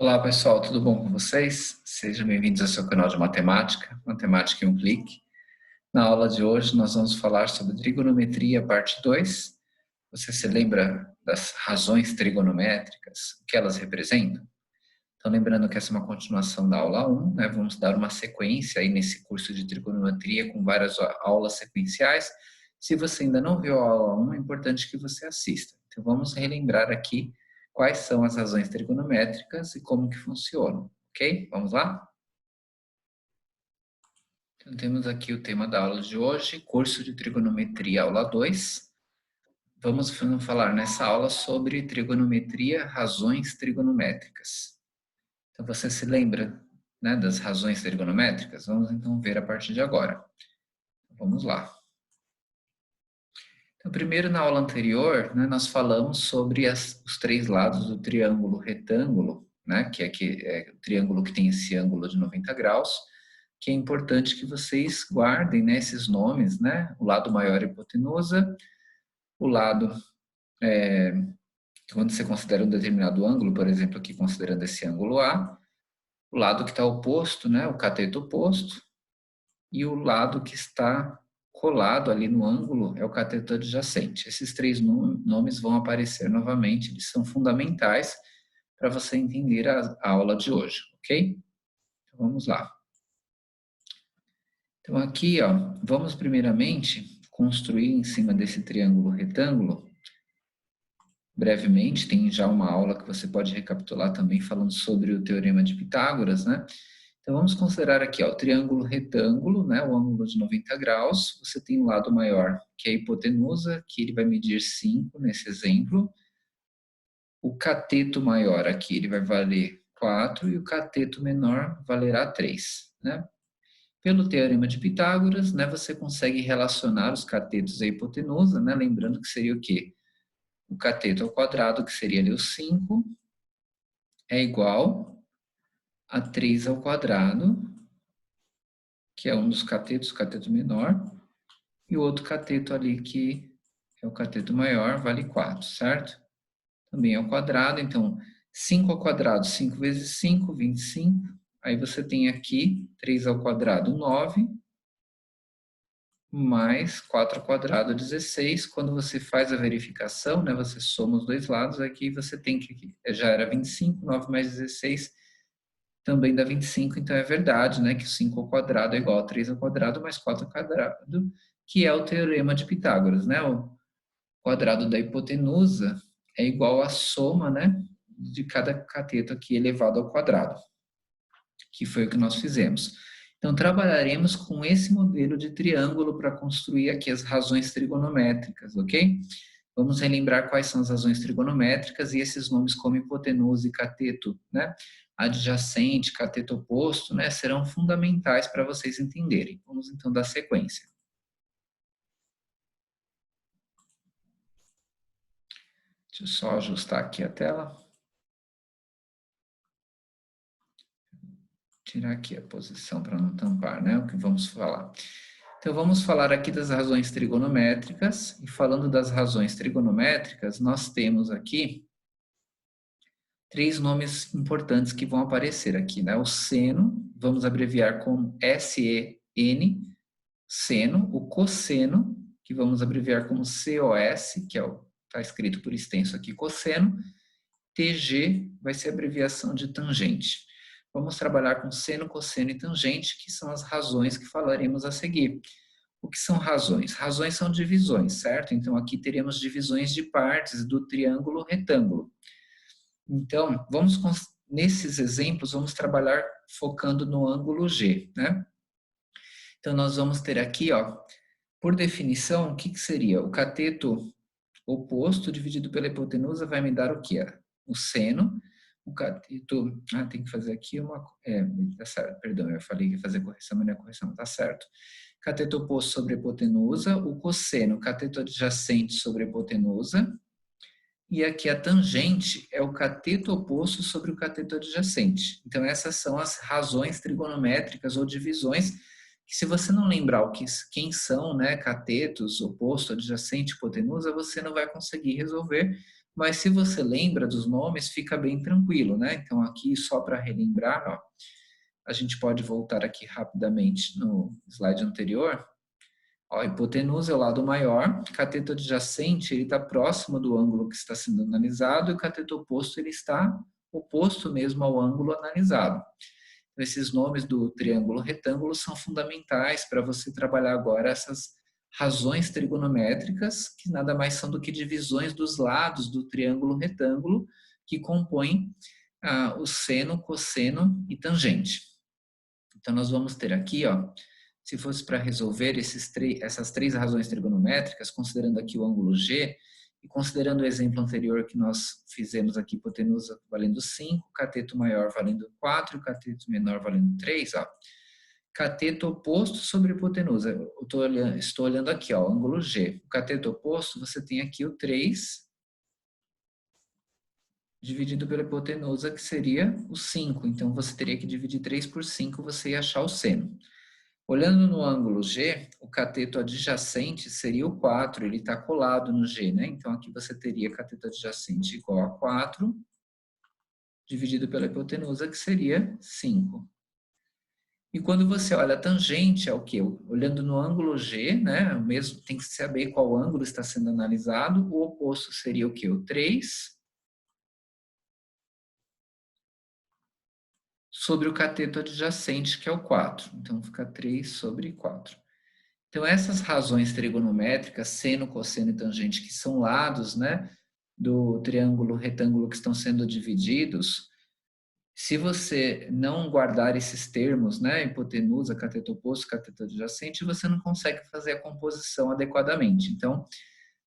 Olá pessoal, tudo bom com vocês? Sejam bem-vindos ao seu canal de matemática, Matemática em um Clique. Na aula de hoje nós vamos falar sobre trigonometria, parte 2. Você se lembra das razões trigonométricas, o que elas representam? Então lembrando que essa é uma continuação da aula 1, né? Vamos dar uma sequência aí nesse curso de trigonometria com várias aulas sequenciais. Se você ainda não viu a aula 1, é importante que você assista. Então vamos relembrar aqui quais são as razões trigonométricas e como que funcionam, ok? Vamos lá? Então temos aqui o tema da aula de hoje, curso de trigonometria, aula 2. Vamos falar nessa aula sobre trigonometria, razões trigonométricas. Então você se lembra, né, das razões trigonométricas? Vamos então ver a partir de agora. Vamos lá. Então, primeiro, na aula anterior, né, nós falamos sobre os três lados do triângulo retângulo, né, que é o triângulo que tem esse ângulo de 90 graus, que é importante que vocês guardem, né, esses nomes, né, o lado maior é hipotenusa, o lado, quando você considera um determinado ângulo, por exemplo, aqui considerando esse ângulo A, o lado que está oposto, né, o cateto oposto, e o lado que está colado ali no ângulo é o cateto adjacente. Esses três nomes vão aparecer novamente, eles são fundamentais para você entender a aula de hoje, ok? Então, vamos lá. Então aqui, ó, vamos primeiramente construir em cima desse triângulo retângulo. Brevemente, tem já uma aula que você pode recapitular também falando sobre o Teorema de Pitágoras, né? Então, vamos considerar aqui ó, o triângulo retângulo, né, o ângulo de 90 graus. Você tem um lado maior, que é a hipotenusa, que ele vai medir 5 nesse exemplo. O cateto maior aqui, ele vai valer 4 e o cateto menor valerá 3. Né? Pelo Teorema de Pitágoras, né, você consegue relacionar os catetos à hipotenusa, né, lembrando que seria o quê? O cateto ao quadrado, que seria ali o 5, é igual a 3 ao quadrado, que é um dos catetos, o cateto menor, e o outro cateto ali, que é o cateto maior, vale 4, certo? Também é o quadrado, então 5 ao quadrado, 5 vezes 5, 25. Aí você tem aqui 3 ao quadrado, 9, mais 4 ao quadrado, 16. Quando você faz a verificação, né, você soma os dois lados, aqui você tem que, já era 25, 9 mais 16, também dá 25, então é verdade, né, que 5 ao quadrado é igual a 3 ao quadrado mais 4 ao quadrado, que é o Teorema de Pitágoras, né, o quadrado da hipotenusa é igual à soma, né, de cada cateto aqui elevado ao quadrado, que foi o que nós fizemos. Então, trabalharemos com esse modelo de triângulo para construir aqui as razões trigonométricas, ok? Vamos relembrar quais são as razões trigonométricas e esses nomes como hipotenusa e cateto, né, adjacente, cateto oposto, né, serão fundamentais para vocês entenderem. Vamos então dar sequência. Deixa eu só ajustar aqui a tela. Tirar aqui a posição para não tampar, né, o que vamos falar. Então, vamos falar aqui das razões trigonométricas. E falando das razões trigonométricas, nós temos aqui três nomes importantes que vão aparecer aqui, né? O seno, vamos abreviar como SEN, seno, o cosseno, que vamos abreviar como COS, que está escrito por extenso aqui, cosseno, TG vai ser a abreviação de tangente. Vamos trabalhar com seno, cosseno e tangente, que são as razões que falaremos a seguir. O que são razões? Razões são divisões, certo? Então, aqui teremos divisões de partes do triângulo retângulo. Então, nesses exemplos, vamos trabalhar focando no ângulo G, né? Então, nós vamos ter aqui, ó, por definição, o que seria? O cateto oposto dividido pela hipotenusa vai me dar o quê? O seno. O cateto... tem que fazer aqui uma... tá certo, perdão, eu falei que ia fazer correção, mas não é correção, tá certo. Cateto oposto sobre hipotenusa, o cosseno, cateto adjacente sobre hipotenusa, e aqui a tangente é o cateto oposto sobre o cateto adjacente. Então, essas são as razões trigonométricas ou divisões que, se você não lembrar quem são, né, catetos, oposto, adjacente, hipotenusa, você não vai conseguir resolver, mas se você lembra dos nomes, fica bem tranquilo, né? Então, aqui, só para relembrar, ó, a gente pode voltar aqui rapidamente no slide anterior. Ó, a hipotenusa é o lado maior, cateto adjacente ele está próximo do ângulo que está sendo analisado e o cateto oposto ele está oposto mesmo ao ângulo analisado. Então, esses nomes do triângulo retângulo são fundamentais para você trabalhar agora essas razões trigonométricas, que nada mais são do que divisões dos lados do triângulo retângulo, que compõem o seno, cosseno e tangente. Então, nós vamos ter aqui, ó, se fosse para resolver essas três razões trigonométricas, considerando aqui o ângulo G, e considerando o exemplo anterior que nós fizemos aqui, hipotenusa valendo 5, cateto maior valendo 4 e o cateto menor valendo 3, ó, cateto oposto sobre hipotenusa. Estou olhando aqui, ó, o ângulo G. O cateto oposto, você tem aqui o 3 dividido pela hipotenusa, que seria o 5. Então, você teria que dividir 3 por 5, você ia achar o seno. Olhando no ângulo G, o cateto adjacente seria o 4, ele está colado no G, né? Então, aqui você teria cateto adjacente igual a 4, dividido pela hipotenusa, que seria 5. E quando você olha a tangente, é o quê? Olhando no ângulo G, né? O mesmo tem que saber qual ângulo está sendo analisado. O oposto seria o quê? O 3 sobre o cateto adjacente, que é o 4. Então, fica 3 sobre 4. Então, essas razões trigonométricas, seno, cosseno e tangente, que são lados, né, do triângulo retângulo que estão sendo divididos, se você não guardar esses termos, né, hipotenusa, cateto oposto, cateto adjacente, você não consegue fazer a composição adequadamente. Então,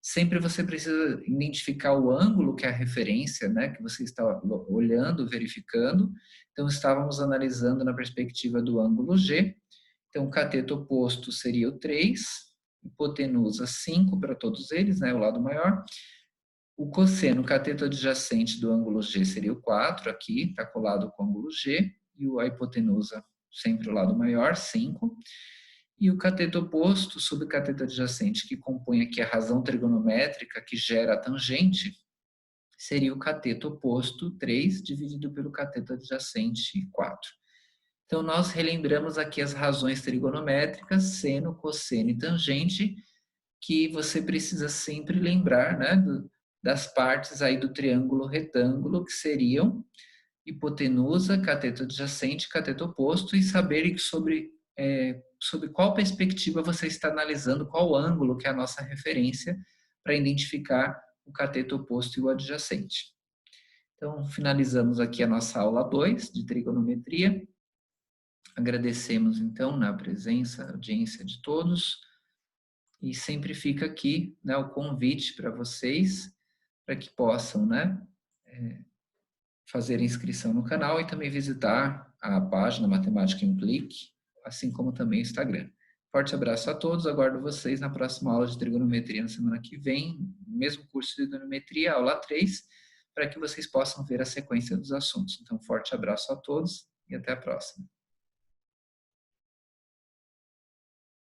sempre você precisa identificar o ângulo que é a referência, né, que você está olhando, verificando. Então, estávamos analisando na perspectiva do ângulo G. Então, o cateto oposto seria o 3, hipotenusa 5 para todos eles, né, o lado maior. O cosseno, o cateto adjacente do ângulo G seria o 4, aqui, está colado com o ângulo G, e a hipotenusa, sempre o lado maior, 5. E o cateto oposto sobre o cateto adjacente, que compõe aqui a razão trigonométrica que gera a tangente, seria o cateto oposto, 3, dividido pelo cateto adjacente, 4. Então, nós relembramos aqui as razões trigonométricas, seno, cosseno e tangente, que você precisa sempre lembrar, né, das partes aí do triângulo retângulo, que seriam hipotenusa, cateto adjacente, cateto oposto, e saber sobre qual perspectiva você está analisando, qual ângulo que é a nossa referência para identificar o cateto oposto e o adjacente. Então, finalizamos aqui a nossa aula 2 de trigonometria. Agradecemos, então, na presença, audiência de todos, e sempre fica aqui, né, o convite para vocês, para que possam, né, fazer inscrição no canal e também visitar a página Matemática em um Clique, assim como também o Instagram. Forte abraço a todos, aguardo vocês na próxima aula de trigonometria na semana que vem, mesmo curso de trigonometria, aula 3, para que vocês possam ver a sequência dos assuntos. Então, forte abraço a todos e até a próxima.